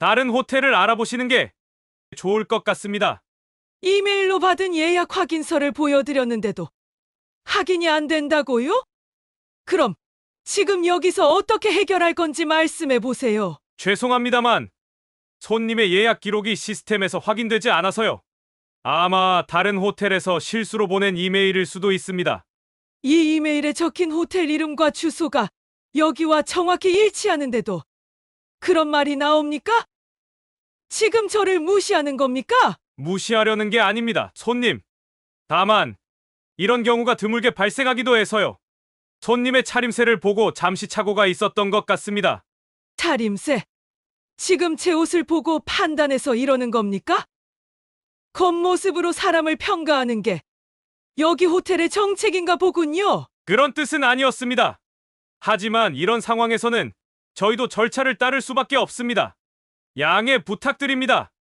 다른 호텔을 알아보시는 게 좋을 것 같습니다. 이메일로 받은 예약 확인서를 보여드렸는데도 확인이 안 된다고요? 그럼 지금 여기서 어떻게 해결할 건지 말씀해 보세요. 죄송합니다만 손님의 예약 기록이 시스템에서 확인되지 않아서요. 아마 다른 호텔에서 실수로 보낸 이메일일 수도 있습니다. 이 이메일에 적힌 호텔 이름과 주소가 여기와 정확히 일치하는데도 그런 말이 나옵니까? 지금 저를 무시하는 겁니까? 무시하려는 게 아닙니다, 손님. 다만 이런 경우가 드물게 발생하기도 해서요. 손님의 차림새를 보고 잠시 착오가 있었던 것 같습니다. 차림새. 지금 제 옷을 보고 판단해서 이러는 겁니까? 겉모습으로 사람을 평가하는 게 여기 호텔의 정책인가 보군요. 그런 뜻은 아니었습니다. 하지만 이런 상황에서는 저희도 절차를 따를 수밖에 없습니다. 양해 부탁드립니다.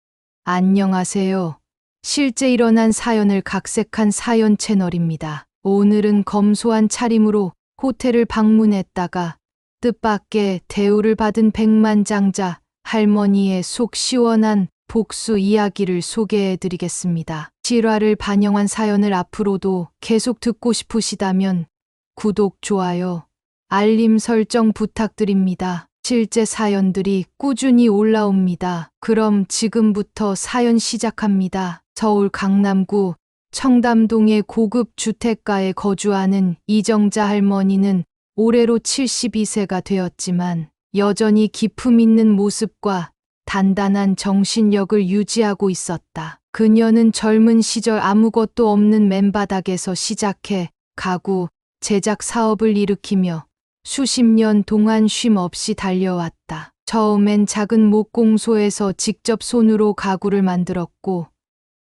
안녕하세요. 실제 일어난 사연을 각색한 사연 채널입니다. 오늘은 검소한 차림으로 호텔을 방문했다가 뜻밖의 대우를 받은 백만장자 할머니의 속 시원한 복수 이야기를 소개해 드리겠습니다. 실화를 반영한 사연을 앞으로도 계속 듣고 싶으시다면 구독, 좋아요, 알림 설정 부탁드립니다. 실제 사연들이 꾸준히 올라옵니다. 그럼 지금부터 사연 시작합니다. 서울 강남구 청담동의 고급 주택가에 거주하는 이정자 할머니는 올해로 72세가 되었지만 여전히 기품 있는 모습과 단단한 정신력을 유지하고 있었다. 그녀는 젊은 시절 아무것도 없는 맨바닥에서 시작해 가구, 제작 사업을 일으키며 수십 년 동안 쉼 없이 달려왔다. 처음엔 작은 목공소에서 직접 손으로 가구를 만들었고,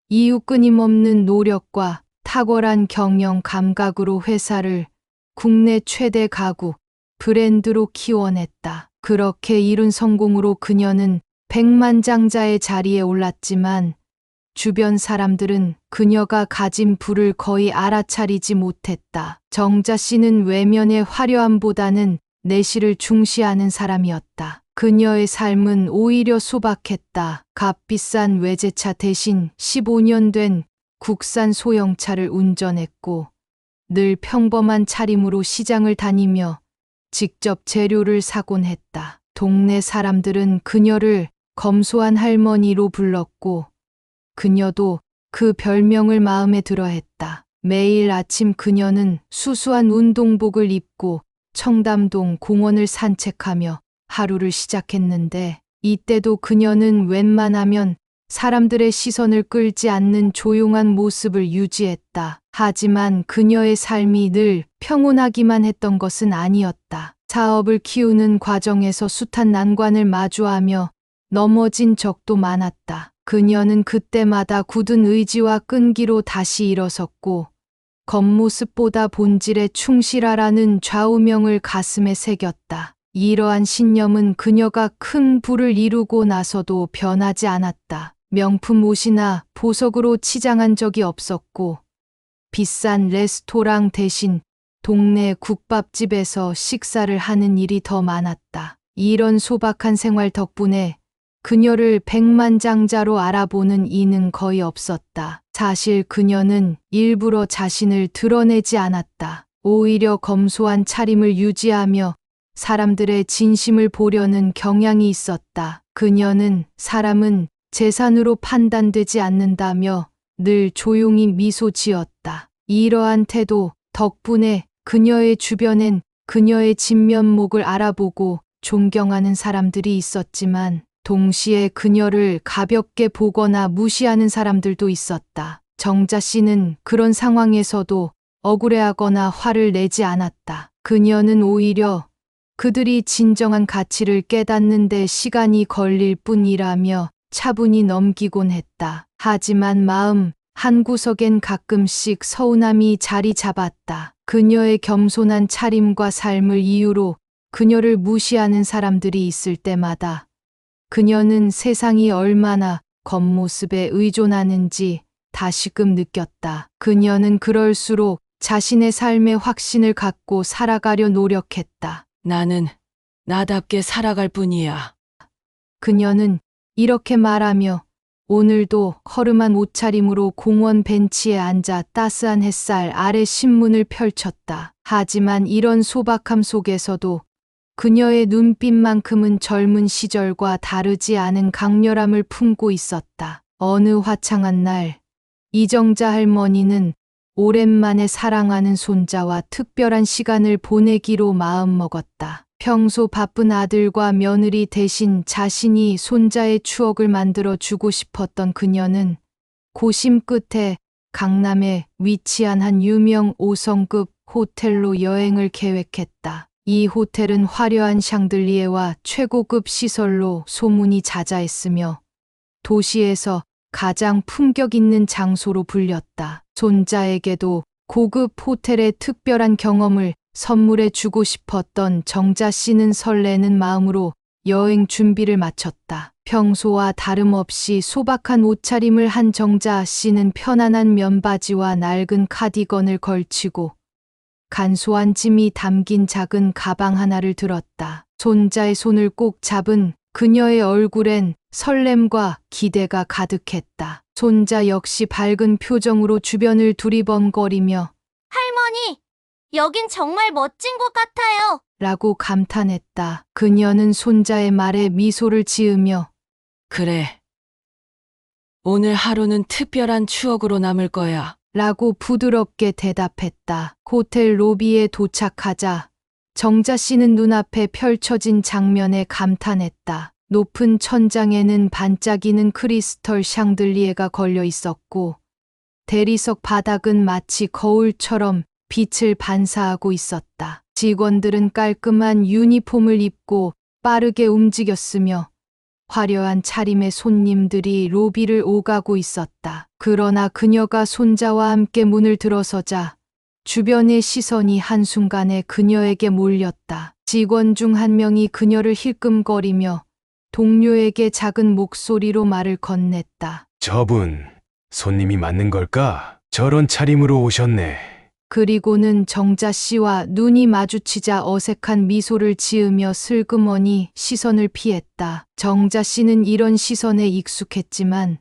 이후 끊임없는 노력과 탁월한 경영 감각으로 회사를 국내 최대 가구 브랜드로 키워냈다. 그렇게 이룬 성공으로 그녀는 백만장자의 자리에 올랐지만 주변 사람들은 그녀가 가진 부를 거의 알아차리지 못했다. 정자 씨는 외면의 화려함보다는 내실을 중시하는 사람이었다. 그녀의 삶은 오히려 소박했다. 값비싼 외제차 대신 15년 된 국산 소형차를 운전했고 늘 평범한 차림으로 시장을 다니며 직접 재료를 사곤 했다. 동네 사람들은 그녀를 검소한 할머니로 불렀고 그녀도 그 별명을 마음에 들어 했다. 매일 아침 그녀는 수수한 운동복을 입고 청담동 공원을 산책하며 하루를 시작했는데 이때도 그녀는 웬만하면 사람들의 시선을 끌지 않는 조용한 모습을 유지했다. 하지만 그녀의 삶이 늘 평온하기만 했던 것은 아니었다. 사업을 키우는 과정에서 숱한 난관을 마주하며 넘어진 적도 많았다. 그녀는 그때마다 굳은 의지와 끈기로 다시 일어섰고 겉모습보다 본질에 충실하라는 좌우명을 가슴에 새겼다. 이러한 신념은 그녀가 큰 부를 이루고 나서도 변하지 않았다. 명품 옷이나 보석으로 치장한 적이 없었고 비싼 레스토랑 대신 동네 국밥집에서 식사를 하는 일이 더 많았다. 이런 소박한 생활 덕분에 그녀를 백만장자로 알아보는 이는 거의 없었다. 사실 그녀는 일부러 자신을 드러내지 않았다. 오히려 검소한 차림을 유지하며 사람들의 진심을 보려는 경향이 있었다. 그녀는 사람은 재산으로 판단되지 않는다며 늘 조용히 미소 지었다. 이러한 태도 덕분에 그녀의 주변엔 그녀의 진면목을 알아보고 존경하는 사람들이 있었지만 동시에 그녀를 가볍게 보거나 무시하는 사람들도 있었다. 정자 씨는 그런 상황에서도 억울해하거나 화를 내지 않았다. 그녀는 오히려 그들이 진정한 가치를 깨닫는 데 시간이 걸릴 뿐이라며 차분히 넘기곤 했다. 하지만 마음 한구석엔 가끔씩 서운함이 자리 잡았다. 그녀의 겸손한 차림과 삶을 이유로 그녀를 무시하는 사람들이 있을 때마다 그녀는 세상이 얼마나 겉모습에 의존하는지 다시금 느꼈다. 그녀는 그럴수록 자신의 삶에 확신을 갖고 살아가려 노력했다. 나는 나답게 살아갈 뿐이야. 그녀는 이렇게 말하며 오늘도 허름한 옷차림으로 공원 벤치에 앉아 따스한 햇살 아래 신문을 펼쳤다. 하지만 이런 소박함 속에서도 그녀의 눈빛만큼은 젊은 시절과 다르지 않은 강렬함을 품고 있었다. 어느 화창한 날, 이정자 할머니는 오랜만에 사랑하는 손자와 특별한 시간을 보내기로 마음먹었다. 평소 바쁜 아들과 며느리 대신 자신이 손자의 추억을 만들어 주고 싶었던 그녀는 고심 끝에 강남에 위치한 한 유명 5성급 호텔로 여행을 계획했다. 이 호텔은 화려한 샹들리에와 최고급 시설로 소문이 자자했으며 도시에서 가장 품격 있는 장소로 불렸다. 손자에게도 고급 호텔의 특별한 경험을 선물해 주고 싶었던 정자 씨는 설레는 마음으로 여행 준비를 마쳤다. 평소와 다름없이 소박한 옷차림을 한 정자 씨는 편안한 면바지와 낡은 카디건을 걸치고 간소한 짐이 담긴 작은 가방 하나를 들었다. 손자의 손을 꼭 잡은 그녀의 얼굴엔 설렘과 기대가 가득했다. 손자 역시 밝은 표정으로 주변을 두리번거리며 할머니, 여긴 정말 멋진 곳 같아요. 라고 감탄했다. 그녀는 손자의 말에 미소를 지으며 그래. 오늘 하루는 특별한 추억으로 남을 거야. 라고 부드럽게 대답했다. 호텔 로비에 도착하자 정자 씨는 눈앞에 펼쳐진 장면에 감탄했다. 높은 천장에는 반짝이는 크리스털 샹들리에가 걸려 있었고 대리석 바닥은 마치 거울처럼 빛을 반사하고 있었다. 직원들은 깔끔한 유니폼을 입고 빠르게 움직였으며 화려한 차림의 손님들이 로비를 오가고 있었다. 그러나 그녀가 손자와 함께 문을 들어서자 주변의 시선이 한순간에 그녀에게 몰렸다. 직원 중 한 명이 그녀를 힐끔거리며 동료에게 작은 목소리로 말을 건넸다. 저분, 손님이 맞는 걸까? 저런 차림으로 오셨네. 그리고는 정자 씨와 눈이 마주치자 어색한 미소를 지으며 슬그머니 시선을 피했다. 정자 씨는 이런 시선에 익숙했지만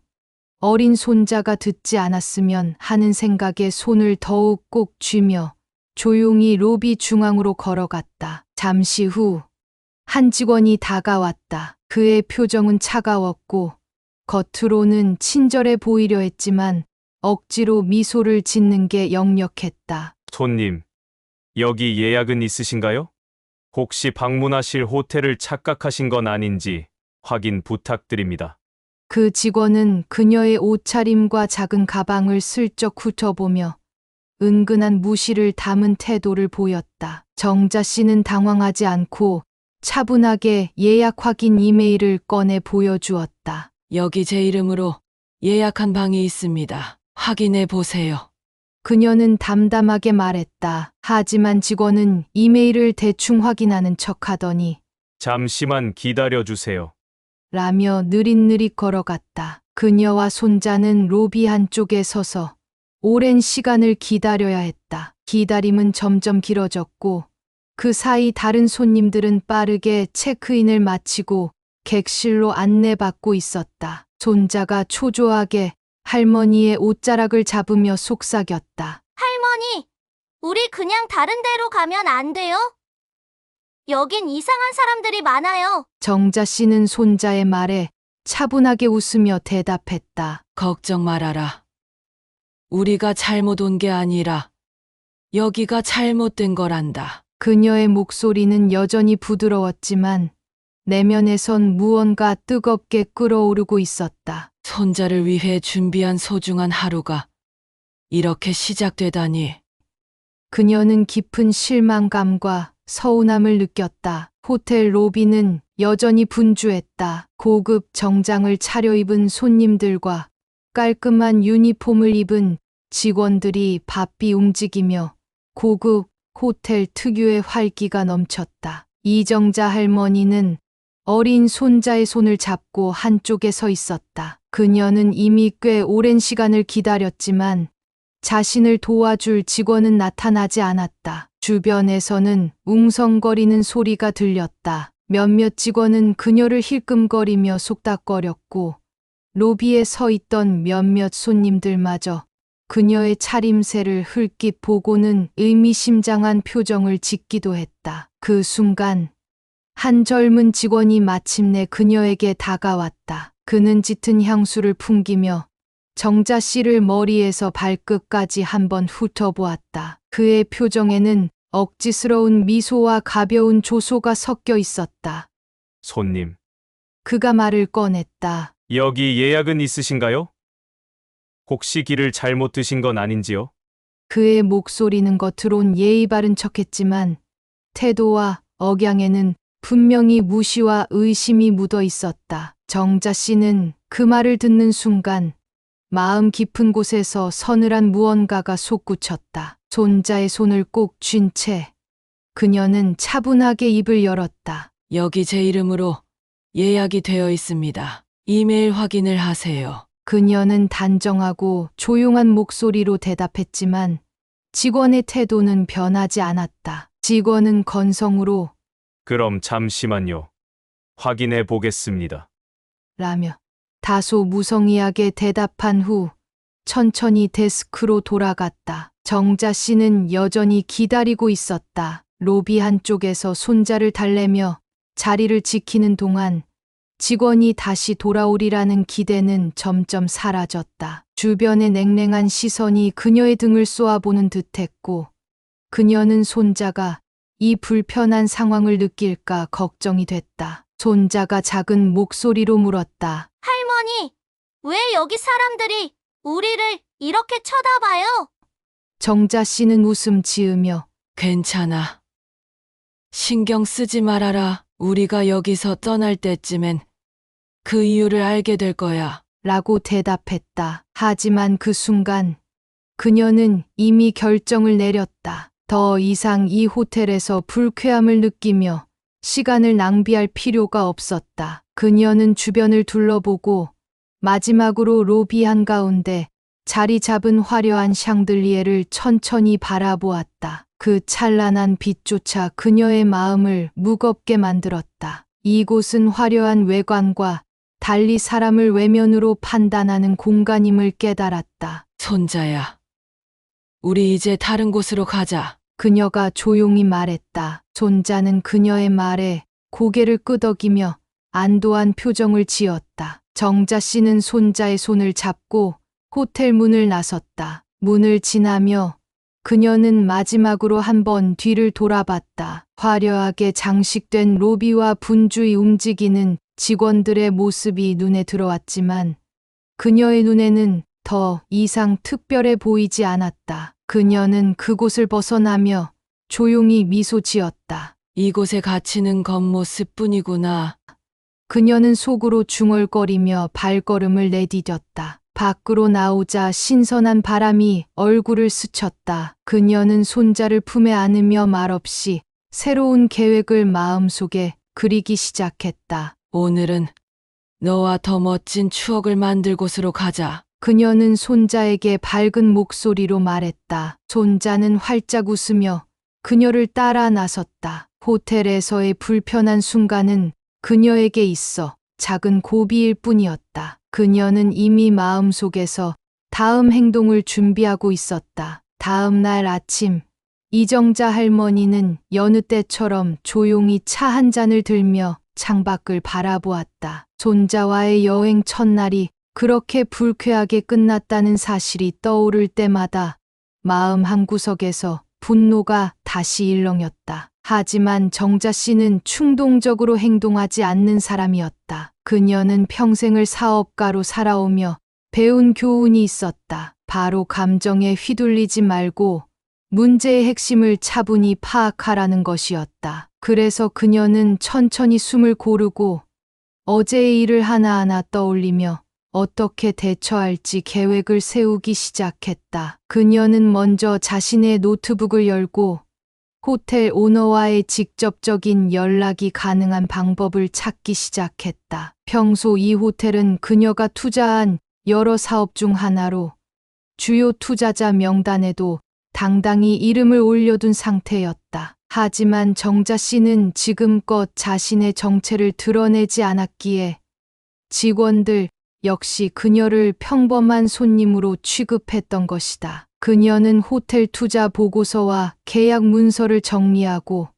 어린 손자가 듣지 않았으면 하는 생각에 손을 더욱 꼭 쥐며 조용히 로비 중앙으로 걸어갔다. 잠시 후 한 직원이 다가왔다. 그의 표정은 차가웠고 겉으로는 친절해 보이려 했지만 억지로 미소를 짓는 게 역력했다. 손님, 여기 예약은 있으신가요? 혹시 방문하실 호텔을 착각하신 건 아닌지 확인 부탁드립니다. 그 직원은 그녀의 옷차림과 작은 가방을 슬쩍 훑어보며 은근한 무시를 담은 태도를 보였다. 정자 씨는 당황하지 않고 차분하게 예약 확인 이메일을 꺼내 보여주었다. 여기 제 이름으로 예약한 방이 있습니다. 확인해 보세요. 그녀는 담담하게 말했다. 하지만 직원은 이메일을 대충 확인하는 척하더니 잠시만 기다려주세요. 라며 느릿느릿 걸어갔다. 그녀와 손자는 로비 한쪽에 서서 오랜 시간을 기다려야 했다. 기다림은 점점 길어졌고 그 사이 다른 손님들은 빠르게 체크인을 마치고 객실로 안내받고 있었다. 손자가 초조하게 할머니의 옷자락을 잡으며 속삭였다. 할머니, 우리 그냥 다른 데로 가면 안 돼요? 여긴 이상한 사람들이 많아요. 정자 씨는 손자의 말에 차분하게 웃으며 대답했다. 걱정 말아라. 우리가 잘못 온 게 아니라 여기가 잘못된 거란다. 그녀의 목소리는 여전히 부드러웠지만 내면에선 무언가 뜨겁게 끓어오르고 있었다. 손자를 위해 준비한 소중한 하루가 이렇게 시작되다니. 그녀는 깊은 실망감과 서운함을 느꼈다. 호텔 로비는 여전히 분주했다. 고급 정장을 차려입은 손님들과 깔끔한 유니폼을 입은 직원들이 바삐 움직이며 고급 호텔 특유의 활기가 넘쳤다. 이정자 할머니는 어린 손자의 손을 잡고 한쪽에 서 있었다. 그녀는 이미 꽤 오랜 시간을 기다렸지만 자신을 도와줄 직원은 나타나지 않았다. 주변에서는 웅성거리는 소리가 들렸다. 몇몇 직원은 그녀를 힐끔거리며 속닥거렸고 로비에 서 있던 몇몇 손님들마저 그녀의 차림새를 흘낏 보고는 의미심장한 표정을 짓기도 했다. 그 순간 한 젊은 직원이 마침내 그녀에게 다가왔다. 그는 짙은 향수를 풍기며 정자 씨를 머리에서 발끝까지 한번 훑어보았다. 그의 표정에는 억지스러운 미소와 가벼운 조소가 섞여 있었다. 손님, 그가 말을 꺼냈다. 여기 예약은 있으신가요? 혹시 길을 잘못 드신 건 아닌지요? 그의 목소리는 겉으론 예의 바른 척했지만 태도와 억양에는 분명히 무시와 의심이 묻어 있었다. 정자 씨는 그 말을 듣는 순간 마음 깊은 곳에서 서늘한 무언가가 솟구쳤다. 손자의 손을 꼭 쥔 채 그녀는 차분하게 입을 열었다. 여기 제 이름으로 예약이 되어 있습니다. 이메일 확인을 하세요. 그녀는 단정하고 조용한 목소리로 대답했지만 직원의 태도는 변하지 않았다. 직원은 건성으로 그럼 잠시만요. 확인해 보겠습니다. 라며 다소 무성의하게 대답한 후 천천히 데스크로 돌아갔다. 정자 씨는 여전히 기다리고 있었다. 로비 한쪽에서 손자를 달래며 자리를 지키는 동안 직원이 다시 돌아오리라는 기대는 점점 사라졌다. 주변의 냉랭한 시선이 그녀의 등을 쏘아보는 듯했고 그녀는 손자가 이 불편한 상황을 느낄까 걱정이 됐다. 손자가 작은 목소리로 물었다. 할머니, 왜 여기 사람들이 우리를 이렇게 쳐다봐요? 정자 씨는 웃음 지으며 괜찮아. 신경 쓰지 말아라. 우리가 여기서 떠날 때쯤엔 그 이유를 알게 될 거야. 라고 대답했다. 하지만 그 순간 그녀는 이미 결정을 내렸다. 더 이상 이 호텔에서 불쾌함을 느끼며 시간을 낭비할 필요가 없었다. 그녀는 주변을 둘러보고 마지막으로 로비 한가운데 자리 잡은 화려한 샹들리에를 천천히 바라보았다. 그 찬란한 빛조차 그녀의 마음을 무겁게 만들었다. 이곳은 화려한 외관과 달리 사람을 외면으로 판단하는 공간임을 깨달았다. 손자야, 우리 이제 다른 곳으로 가자. 그녀가 조용히 말했다. 손자는 그녀의 말에 고개를 끄덕이며 안도한 표정을 지었다. 정자 씨는 손자의 손을 잡고 호텔 문을 나섰다. 문을 지나며 그녀는 마지막으로 한번 뒤를 돌아봤다. 화려하게 장식된 로비와 분주히 움직이는 직원들의 모습이 눈에 들어왔지만 그녀의 눈에는 더 이상 특별해 보이지 않았다. 그녀는 그곳을 벗어나며 조용히 미소 지었다. 이곳의 가치는 겉모습뿐이구나. 그녀는 속으로 중얼거리며 발걸음을 내디뎠다. 밖으로 나오자 신선한 바람이 얼굴을 스쳤다. 그녀는 손자를 품에 안으며 말없이 새로운 계획을 마음속에 그리기 시작했다. 오늘은 너와 더 멋진 추억을 만들 곳으로 가자. 그녀는 손자에게 밝은 목소리로 말했다. 손자는 활짝 웃으며 그녀를 따라 나섰다. 호텔에서의 불편한 순간은 그녀에게 있어 작은 고비일 뿐이었다. 그녀는 이미 마음속에서 다음 행동을 준비하고 있었다. 다음 날 아침, 이정자 할머니는 여느 때처럼 조용히 차 한 잔을 들며 창밖을 바라보았다. 손자와의 여행 첫날이 그렇게 불쾌하게 끝났다는 사실이 떠오를 때마다 마음 한구석에서 분노가 다시 일렁였다. 하지만 정자 씨는 충동적으로 행동하지 않는 사람이었다. 그녀는 평생을 사업가로 살아오며 배운 교훈이 있었다. 바로 감정에 휘둘리지 말고 문제의 핵심을 차분히 파악하라는 것이었다. 그래서 그녀는 천천히 숨을 고르고 어제의 일을 하나하나 떠올리며 어떻게 대처할지 계획을 세우기 시작했다. 그녀는 먼저 자신의 노트북을 열고 호텔 오너와의 직접적인 연락이 가능한 방법을 찾기 시작했다. 평소 이 호텔은 그녀가 투자한 여러 사업 중 하나로 주요 투자자 명단에도 당당히 이름을 올려둔 상태였다. 하지만 정자 씨는 지금껏 자신의 정체를 드러내지 않았기에 직원들 역시 그녀를 평범한 손님으로 취급했던 것이다. 그녀는 호텔 투자 보고서와 계약 문서를 정리하고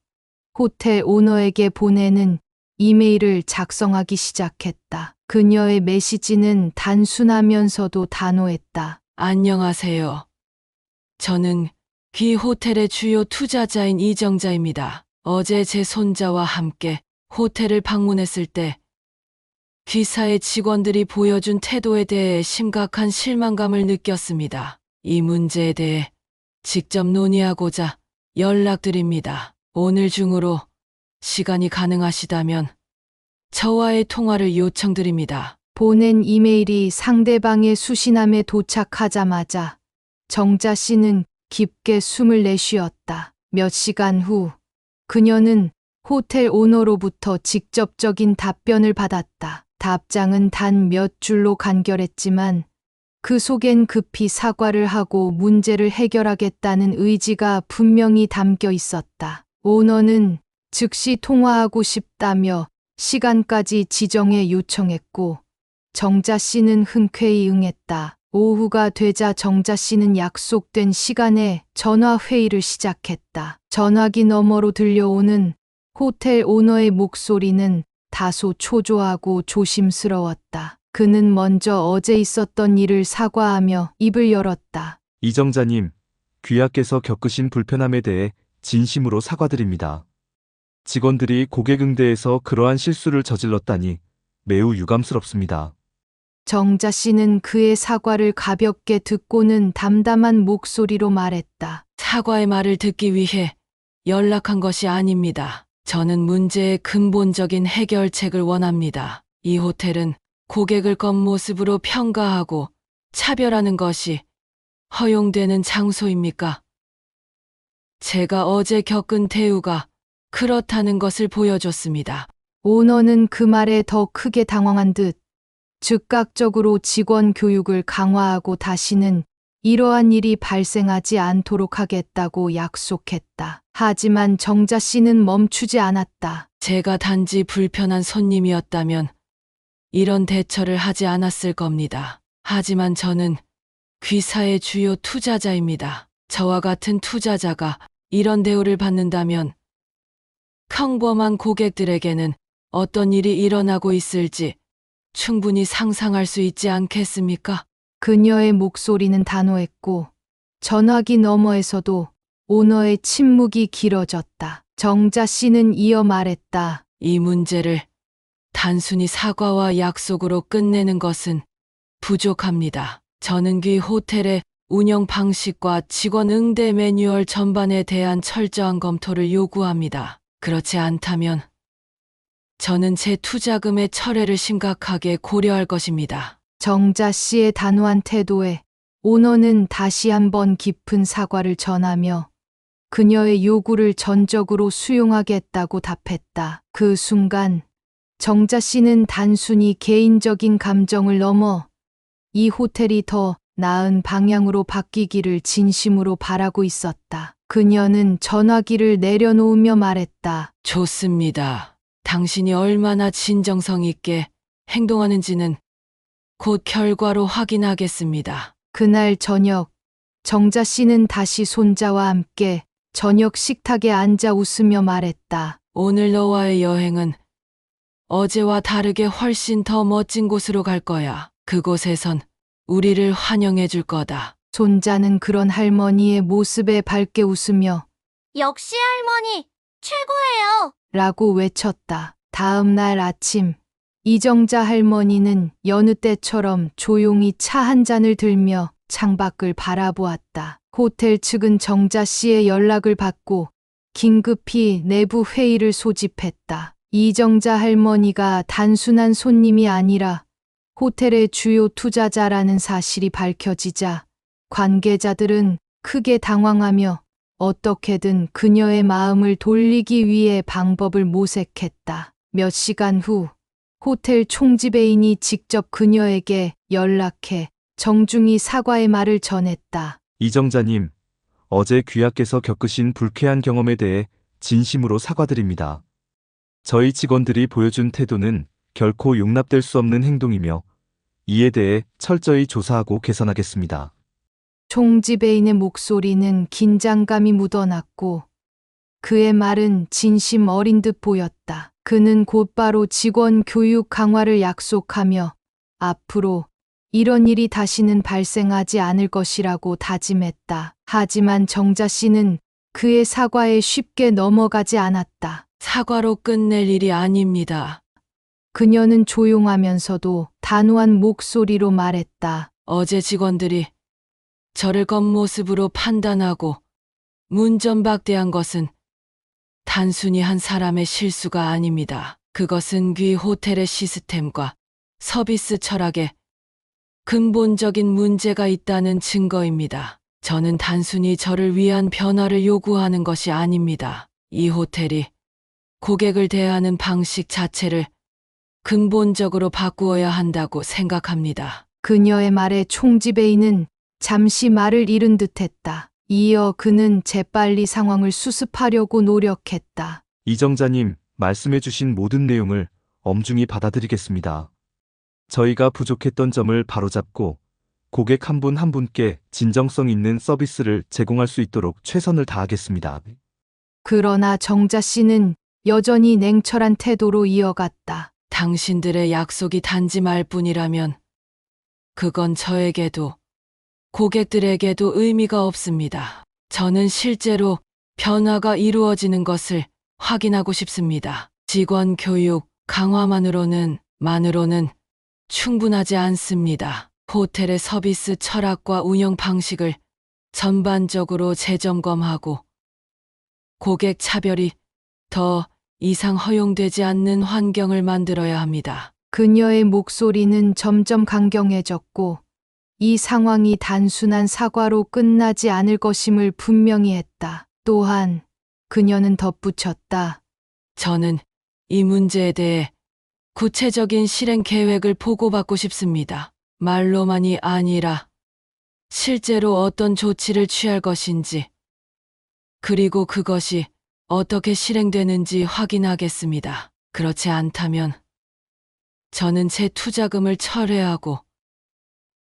호텔 오너에게 보내는 이메일을 작성하기 시작했다. 그녀의 메시지는 단순하면서도 단호했다. 안녕하세요. 저는 귀 호텔의 주요 투자자인 이정자입니다. 어제 제 손자와 함께 호텔을 방문했을 때 귀사의 직원들이 보여준 태도에 대해 심각한 실망감을 느꼈습니다. 이 문제에 대해 직접 논의하고자 연락드립니다. 오늘 중으로 시간이 가능하시다면 저와의 통화를 요청드립니다. 보낸 이메일이 상대방의 수신함에 도착하자마자 정자 씨는 깊게 숨을 내쉬었다. 몇 시간 후 그녀는 호텔 오너로부터 직접적인 답변을 받았다. 답장은 단 몇 줄로 간결했지만 그 속엔 급히 사과를 하고 문제를 해결하겠다는 의지가 분명히 담겨 있었다. 오너는 즉시 통화하고 싶다며 시간까지 지정해 요청했고 정자 씨는 흔쾌히 응했다. 오후가 되자 정자 씨는 약속된 시간에 전화 회의를 시작했다. 전화기 너머로 들려오는 호텔 오너의 목소리는 다소 초조하고 조심스러웠다. 그는 먼저 어제 있었던 일을 사과하며 입을 열었다. 이정자님, 귀하께서 겪으신 불편함에 대해 진심으로 사과드립니다. 직원들이 고객 응대에서 그러한 실수를 저질렀다니 매우 유감스럽습니다. 정자 씨는 그의 사과를 가볍게 듣고는 담담한 목소리로 말했다. 사과의 말을 듣기 위해 연락한 것이 아닙니다. 저는 문제의 근본적인 해결책을 원합니다. 이 호텔은 고객을 겉모습으로 평가하고 차별하는 것이 허용되는 장소입니까? 제가 어제 겪은 대우가 그렇다는 것을 보여줬습니다. 오너는 그 말에 더 크게 당황한 듯 즉각적으로 직원 교육을 강화하고 다시는 이러한 일이 발생하지 않도록 하겠다고 약속했다. 하지만 정자 씨는 멈추지 않았다. 제가 단지 불편한 손님이었다면 이런 대처를 하지 않았을 겁니다. 하지만 저는 귀사의 주요 투자자입니다. 저와 같은 투자자가 이런 대우를 받는다면 평범한 고객들에게는 어떤 일이 일어나고 있을지 충분히 상상할 수 있지 않겠습니까? 그녀의 목소리는 단호했고 전화기 너머에서도 오너의 침묵이 길어졌다. 정자 씨는 이어 말했다. 이 문제를 단순히 사과와 약속으로 끝내는 것은 부족합니다. 저는 귀 호텔의 운영 방식과 직원 응대 매뉴얼 전반에 대한 철저한 검토를 요구합니다. 그렇지 않다면 저는 제 투자금의 철회를 심각하게 고려할 것입니다. 정자 씨의 단호한 태도에 오너는 다시 한번 깊은 사과를 전하며 그녀의 요구를 전적으로 수용하겠다고 답했다. 그 순간 정자 씨는 단순히 개인적인 감정을 넘어 이 호텔이 더 나은 방향으로 바뀌기를 진심으로 바라고 있었다. 그녀는 전화기를 내려놓으며 말했다. 좋습니다. 당신이 얼마나 진정성 있게 행동하는지는 곧 결과로 확인하겠습니다. 그날 저녁 정자 씨는 다시 손자와 함께 저녁 식탁에 앉아 웃으며 말했다. 오늘 너와의 여행은 어제와 다르게 훨씬 더 멋진 곳으로 갈 거야. 그곳에선 우리를 환영해 줄 거다. 손자는 그런 할머니의 모습에 밝게 웃으며 역시 할머니, 최고예요. 라고 외쳤다. 다음 날 아침 이정자 할머니는 여느 때처럼 조용히 차 한 잔을 들며 창밖을 바라보았다. 호텔 측은 정자 씨의 연락을 받고 긴급히 내부 회의를 소집했다. 이정자 할머니가 단순한 손님이 아니라 호텔의 주요 투자자라는 사실이 밝혀지자 관계자들은 크게 당황하며 어떻게든 그녀의 마음을 돌리기 위해 방법을 모색했다. 몇 시간 후 호텔 총지배인이 직접 그녀에게 연락해 정중히 사과의 말을 전했다. 이정자님, 어제 귀하께서 겪으신 불쾌한 경험에 대해 진심으로 사과드립니다. 저희 직원들이 보여준 태도는 결코 용납될 수 없는 행동이며 이에 대해 철저히 조사하고 개선하겠습니다. 총지배인의 목소리는 긴장감이 묻어났고 그의 말은 진심 어린 듯 보였다. 그는 곧바로 직원 교육 강화를 약속하며 앞으로 이런 일이 다시는 발생하지 않을 것이라고 다짐했다. 하지만 정자 씨는 그의 사과에 쉽게 넘어가지 않았다. 사과로 끝낼 일이 아닙니다. 그녀는 조용하면서도 단호한 목소리로 말했다. 어제 직원들이 저를 겉모습으로 판단하고 문전박대한 것은 단순히 한 사람의 실수가 아닙니다. 그것은 귀 호텔의 시스템과 서비스 철학에 근본적인 문제가 있다는 증거입니다. 저는 단순히 저를 위한 변화를 요구하는 것이 아닙니다. 이 호텔이 고객을 대하는 방식 자체를 근본적으로 바꾸어야 한다고 생각합니다. 그녀의 말에 총지배인은 잠시 말을 잃은 듯했다. 이어 그는 재빨리 상황을 수습하려고 노력했다. 이정자님, 말씀해 주신 모든 내용을 엄중히 받아들이겠습니다. 저희가 부족했던 점을 바로잡고 고객 한 분 한 분께 진정성 있는 서비스를 제공할 수 있도록 최선을 다하겠습니다. 그러나 정자 씨는 여전히 냉철한 태도로 이어갔다. 당신들의 약속이 단지 말뿐이라면 그건 저에게도 고객들에게도 의미가 없습니다. 저는 실제로 변화가 이루어지는 것을 확인하고 싶습니다. 직원 교육 강화만으로는 충분하지 않습니다. 호텔의 서비스 철학과 운영 방식을 전반적으로 재점검하고 고객 차별이 더 이상 허용되지 않는 환경을 만들어야 합니다. 그녀의 목소리는 점점 강경해졌고 이 상황이 단순한 사과로 끝나지 않을 것임을 분명히 했다. 또한 그녀는 덧붙였다. 저는 이 문제에 대해 구체적인 실행 계획을 보고받고 싶습니다. 말로만이 아니라 실제로 어떤 조치를 취할 것인지, 그리고 그것이 어떻게 실행되는지 확인하겠습니다. 그렇지 않다면 저는 제 투자금을 철회하고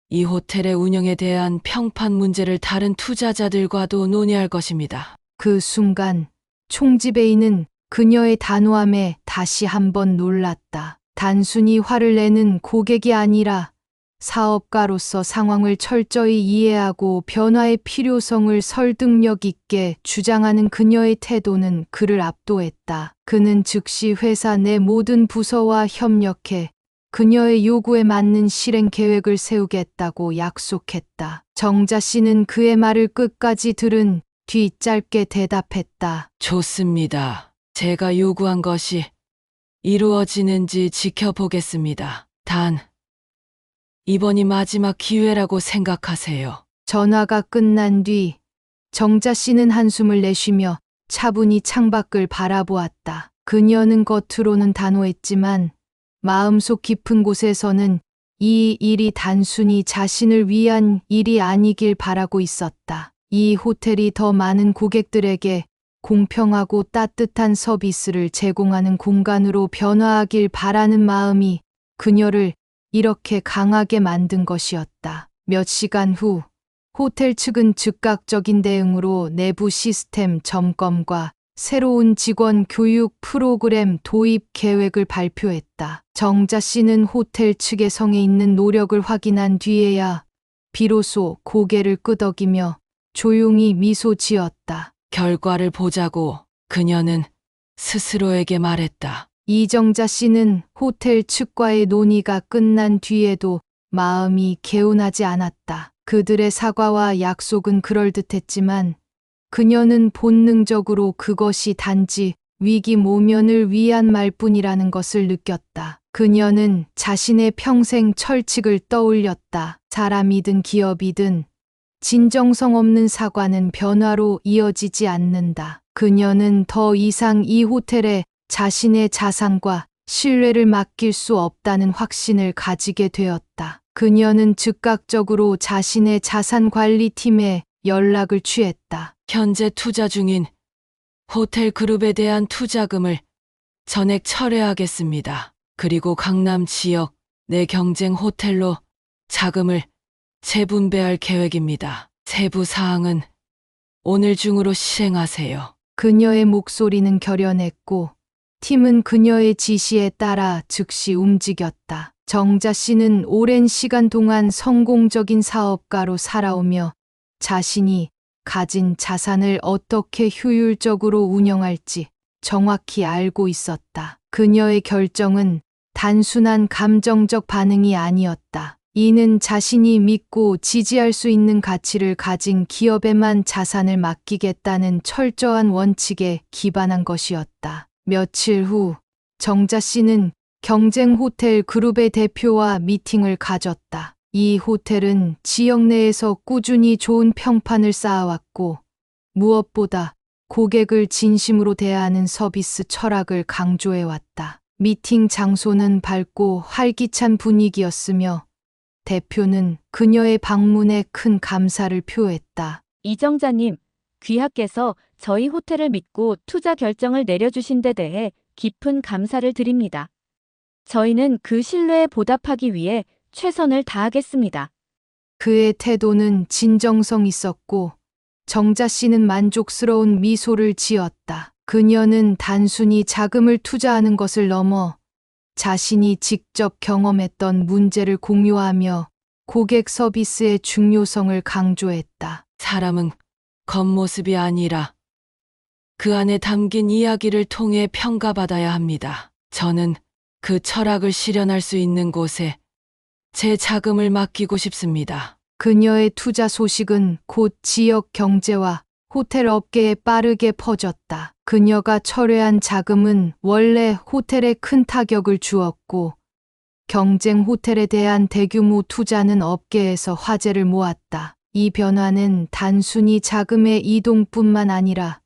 이 호텔의 운영에 대한 평판 문제를 다른 투자자들과도 논의할 것입니다. 그 순간 총지배인은 그녀의 단호함에 다시 한번 놀랐다. 단순히 화를 내는 고객이 아니라 사업가로서 상황을 철저히 이해하고 변화의 필요성을 설득력 있게 주장하는 그녀의 태도는 그를 압도했다. 그는 즉시 회사 내 모든 부서와 협력해 그녀의 요구에 맞는 실행 계획을 세우겠다고 약속했다. 정자 씨는 그의 말을 끝까지 들은 뒤 짧게 대답했다. 좋습니다. 제가 요구한 것이 이루어지는지 지켜보겠습니다. 단, 이번이 마지막 기회라고 생각하세요. 전화가 끝난 뒤 정자 씨는 한숨을 내쉬며 차분히 창밖을 바라보았다. 그녀는 겉으로는 단호했지만 마음속 깊은 곳에서는 이 일이 단순히 자신을 위한 일이 아니길 바라고 있었다. 이 호텔이 더 많은 고객들에게 공평하고 따뜻한 서비스를 제공하는 공간으로 변화하길 바라는 마음이 그녀를 이렇게 강하게 만든 것이었다. 몇 시간 후 호텔 측은 즉각적인 대응으로 내부 시스템 점검과 새로운 직원 교육 프로그램 도입 계획을 발표했다. 정자 씨는 호텔 측의 성에 있는 노력을 확인한 뒤에야 비로소 고개를 끄덕이며 조용히 미소 지었다. 결과를 보자고 그녀는 스스로에게 말했다. 이정자 씨는 호텔 측과의 논의가 끝난 뒤에도 마음이 개운하지 않았다. 그들의 사과와 약속은 그럴듯했지만 그녀는 본능적으로 그것이 단지 위기 모면을 위한 말뿐이라는 것을 느꼈다. 그녀는 자신의 평생 철칙을 떠올렸다. 사람이든 기업이든 진정성 없는 사과는 변화로 이어지지 않는다. 그녀는 더 이상 이 호텔에 자신의 자산과 신뢰를 맡길 수 없다는 확신을 가지게 되었다. 그녀는 즉각적으로 자신의 자산 관리팀에 연락을 취했다. 현재 투자 중인 호텔 그룹에 대한 투자금을 전액 철회하겠습니다. 그리고 강남 지역 내 경쟁 호텔로 자금을 재분배할 계획입니다. 세부 사항은 오늘 중으로 시행하세요. 그녀의 목소리는 결연했고 팀은 그녀의 지시에 따라 즉시 움직였다. 정자 씨는 오랜 시간 동안 성공적인 사업가로 살아오며 자신이 가진 자산을 어떻게 효율적으로 운영할지 정확히 알고 있었다. 그녀의 결정은 단순한 감정적 반응이 아니었다. 이는 자신이 믿고 지지할 수 있는 가치를 가진 기업에만 자산을 맡기겠다는 철저한 원칙에 기반한 것이었다. 며칠 후 정자 씨는 경쟁 호텔 그룹의 대표와 미팅을 가졌다. 이 호텔은 지역 내에서 꾸준히 좋은 평판을 쌓아왔고 무엇보다 고객을 진심으로 대하는 서비스 철학을 강조해왔다. 미팅 장소는 밝고 활기찬 분위기였으며 대표는 그녀의 방문에 큰 감사를 표했다. 이정자님, 귀하께서 저희 호텔을 믿고 투자 결정을 내려주신 데 대해 깊은 감사를 드립니다. 저희는 그 신뢰에 보답하기 위해 최선을 다하겠습니다. 그의 태도는 진정성 있었고 정자 씨는 만족스러운 미소를 지었다. 그녀는 단순히 자금을 투자하는 것을 넘어 자신이 직접 경험했던 문제를 공유하며 고객 서비스의 중요성을 강조했다. 사람은 겉모습이 아니라 그 안에 담긴 이야기를 통해 평가받아야 합니다. 저는 그 철학을 실현할 수 있는 곳에 제 자금을 맡기고 싶습니다. 그녀의 투자 소식은 곧 지역 경제와 호텔 업계에 빠르게 퍼졌다. 그녀가 철회한 자금은 원래 호텔에 큰 타격을 주었고 경쟁 호텔에 대한 대규모 투자는 업계에서 화제를 모았다. 이 변화는 단순히 자금의 이동뿐만 아니라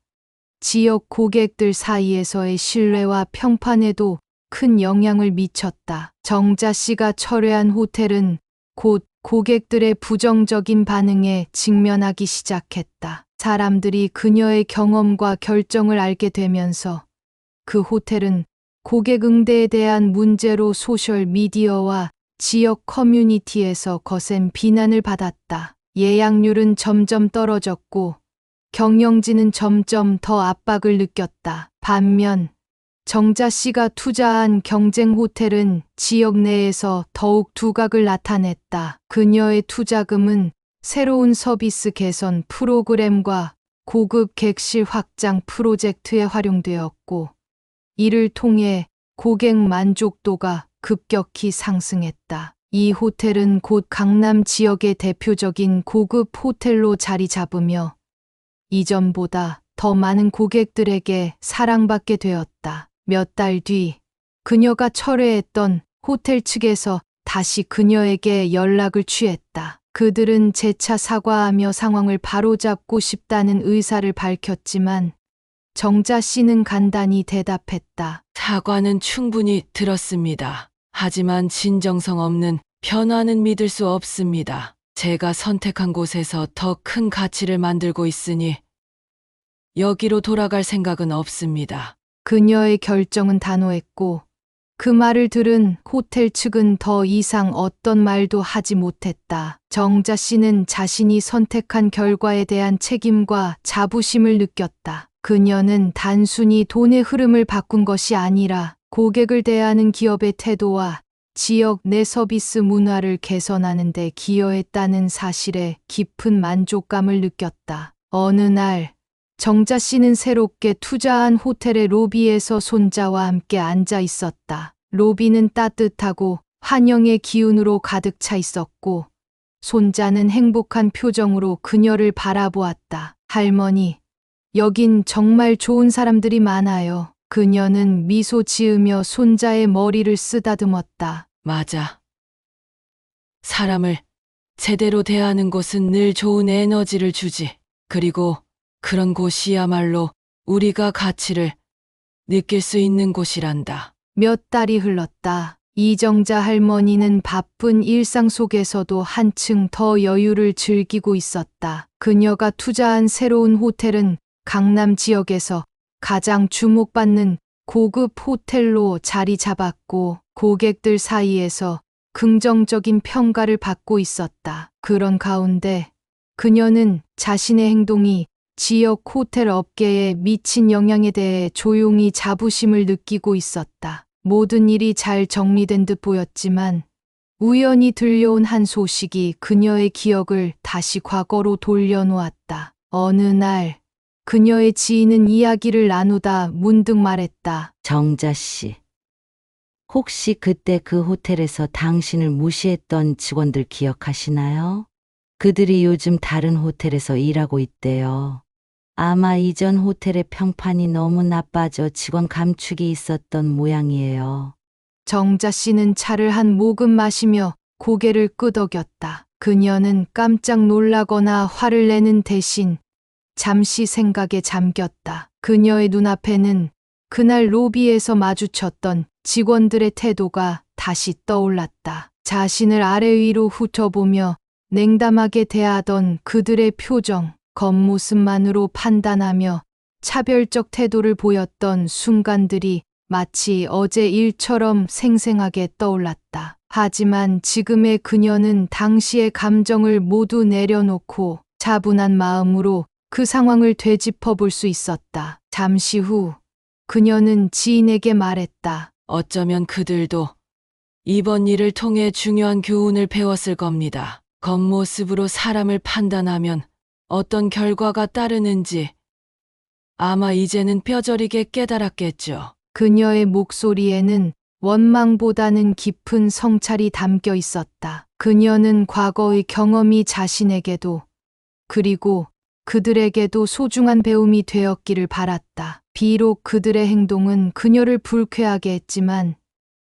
지역 고객들 사이에서의 신뢰와 평판에도 큰 영향을 미쳤다. 정자 씨가 철회한 호텔은 곧 고객들의 부정적인 반응에 직면하기 시작했다. 사람들이 그녀의 경험과 결정을 알게 되면서 그 호텔은 고객 응대에 대한 문제로 소셜 미디어와 지역 커뮤니티에서 거센 비난을 받았다. 예약률은 점점 떨어졌고 경영진은 점점 더 압박을 느꼈다. 반면 정자 씨가 투자한 경쟁 호텔은 지역 내에서 더욱 두각을 나타냈다. 그녀의 투자금은 새로운 서비스 개선 프로그램과 고급 객실 확장 프로젝트에 활용되었고, 이를 통해 고객 만족도가 급격히 상승했다. 이 호텔은 곧 강남 지역의 대표적인 고급 호텔로 자리 잡으며 이전보다 더 많은 고객들에게 사랑받게 되었다. 몇 달 뒤, 그녀가 철회했던 호텔 측에서 다시 그녀에게 연락을 취했다. 그들은 재차 사과하며 상황을 바로잡고 싶다는 의사를 밝혔지만 정자 씨는 간단히 대답했다. 사과는 충분히 들었습니다. 하지만 진정성 없는 변화는 믿을 수 없습니다. 제가 선택한 곳에서 더 큰 가치를 만들고 있으니 여기로 돌아갈 생각은 없습니다. 그녀의 결정은 단호했고 그 말을 들은 호텔 측은 더 이상 어떤 말도 하지 못했다. 정자 씨는 자신이 선택한 결과에 대한 책임과 자부심을 느꼈다. 그녀는 단순히 돈의 흐름을 바꾼 것이 아니라 고객을 대하는 기업의 태도와 지역 내 서비스 문화를 개선하는 데 기여했다는 사실에 깊은 만족감을 느꼈다. 어느 날 정자 씨는 새롭게 투자한 호텔의 로비에서 손자와 함께 앉아 있었다. 로비는 따뜻하고 환영의 기운으로 가득 차 있었고 손자는 행복한 표정으로 그녀를 바라보았다. 할머니, 여긴 정말 좋은 사람들이 많아요. 그녀는 미소 지으며 손자의 머리를 쓰다듬었다. 맞아. 사람을 제대로 대하는 곳은 늘 좋은 에너지를 주지. 그리고 그런 곳이야말로 우리가 가치를 느낄 수 있는 곳이란다. 몇 달이 흘렀다. 이정자 할머니는 바쁜 일상 속에서도 한층 더 여유를 즐기고 있었다. 그녀가 투자한 새로운 호텔은 강남 지역에서 가장 주목받는 고급 호텔로 자리 잡았고 고객들 사이에서 긍정적인 평가를 받고 있었다. 그런 가운데 그녀는 자신의 행동이 지역 호텔 업계에 미친 영향에 대해 조용히 자부심을 느끼고 있었다. 모든 일이 잘 정리된 듯 보였지만 우연히 들려온 한 소식이 그녀의 기억을 다시 과거로 돌려놓았다. 어느 날 그녀의 지인은 이야기를 나누다 문득 말했다. 정자 씨, 혹시 그때 그 호텔에서 당신을 무시했던 직원들 기억하시나요? 그들이 요즘 다른 호텔에서 일하고 있대요. 아마 이전 호텔의 평판이 너무 나빠져 직원 감축이 있었던 모양이에요. 정자 씨는 차를 한 모금 마시며 고개를 끄덕였다. 그녀는 깜짝 놀라거나 화를 내는 대신 잠시 생각에 잠겼다. 그녀의 눈앞에는 그날 로비에서 마주쳤던 직원들의 태도가 다시 떠올랐다. 자신을 아래 위로 훑어보며 냉담하게 대하던 그들의 표정, 겉모습만으로 판단하며 차별적 태도를 보였던 순간들이 마치 어제 일처럼 생생하게 떠올랐다. 하지만 지금의 그녀는 당시의 감정을 모두 내려놓고 차분한 마음으로 그 상황을 되짚어 볼 수 있었다. 잠시 후 그녀는 지인에게 말했다. 어쩌면 그들도 이번 일을 통해 중요한 교훈을 배웠을 겁니다. 겉모습으로 사람을 판단하면 어떤 결과가 따르는지 아마 이제는 뼈저리게 깨달았겠죠. 그녀의 목소리에는 원망보다는 깊은 성찰이 담겨 있었다. 그녀는 과거의 경험이 자신에게도 그리고 그들에게도 소중한 배움이 되었기를 바랐다. 비록 그들의 행동은 그녀를 불쾌하게 했지만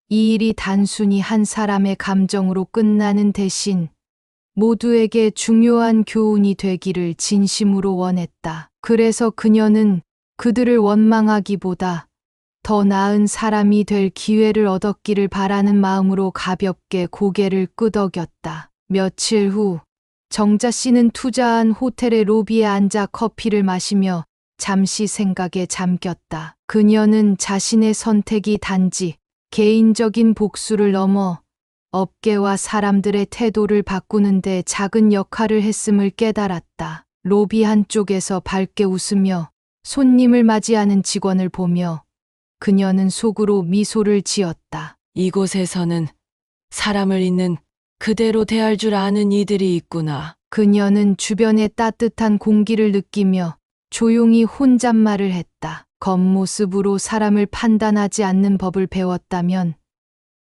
이 일이 단순히 한 사람의 감정으로 끝나는 대신 모두에게 중요한 교훈이 되기를 진심으로 원했다. 그래서 그녀는 그들을 원망하기보다 더 나은 사람이 될 기회를 얻었기를 바라는 마음으로 가볍게 고개를 끄덕였다. 며칠 후 정자 씨는 투자한 호텔의 로비에 앉아 커피를 마시며 잠시 생각에 잠겼다. 그녀는 자신의 선택이 단지 개인적인 복수를 넘어 업계와 사람들의 태도를 바꾸는데 작은 역할을 했음을 깨달았다. 로비 한쪽에서 밝게 웃으며 손님을 맞이하는 직원을 보며 그녀는 속으로 미소를 지었다. 이곳에서는 사람을 있는 그대로 대할 줄 아는 이들이 있구나. 그녀는 주변의 따뜻한 공기를 느끼며 조용히 혼잣말을 했다. 겉모습으로 사람을 판단하지 않는 법을 배웠다면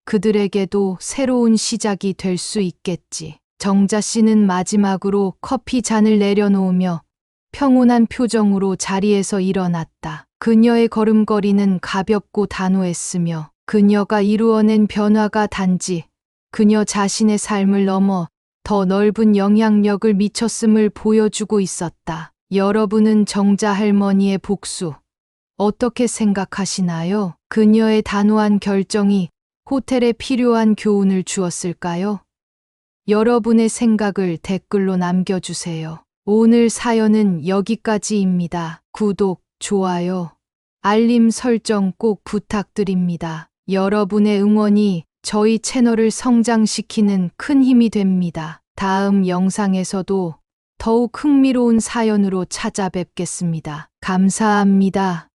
그들에게도 새로운 시작이 될 수 있겠지. 정자 씨는 마지막으로 커피 잔을 내려놓으며 평온한 표정으로 자리에서 일어났다. 그녀의 걸음걸이는 가볍고 단호했으며 그녀가 이루어낸 변화가 단지 그녀 자신의 삶을 넘어 더 넓은 영향력을 미쳤음을 보여주고 있었다. 여러분은 정자 할머니의 복수 어떻게 생각하시나요? 그녀의 단호한 결정이 호텔에 필요한 교훈을 주었을까요? 여러분의 생각을 댓글로 남겨주세요. 오늘 사연은 여기까지입니다. 구독, 좋아요, 알림 설정 꼭 부탁드립니다. 여러분의 응원이 저희 채널을 성장시키는 큰 힘이 됩니다. 다음 영상에서도 더욱 흥미로운 사연으로 찾아뵙겠습니다. 감사합니다.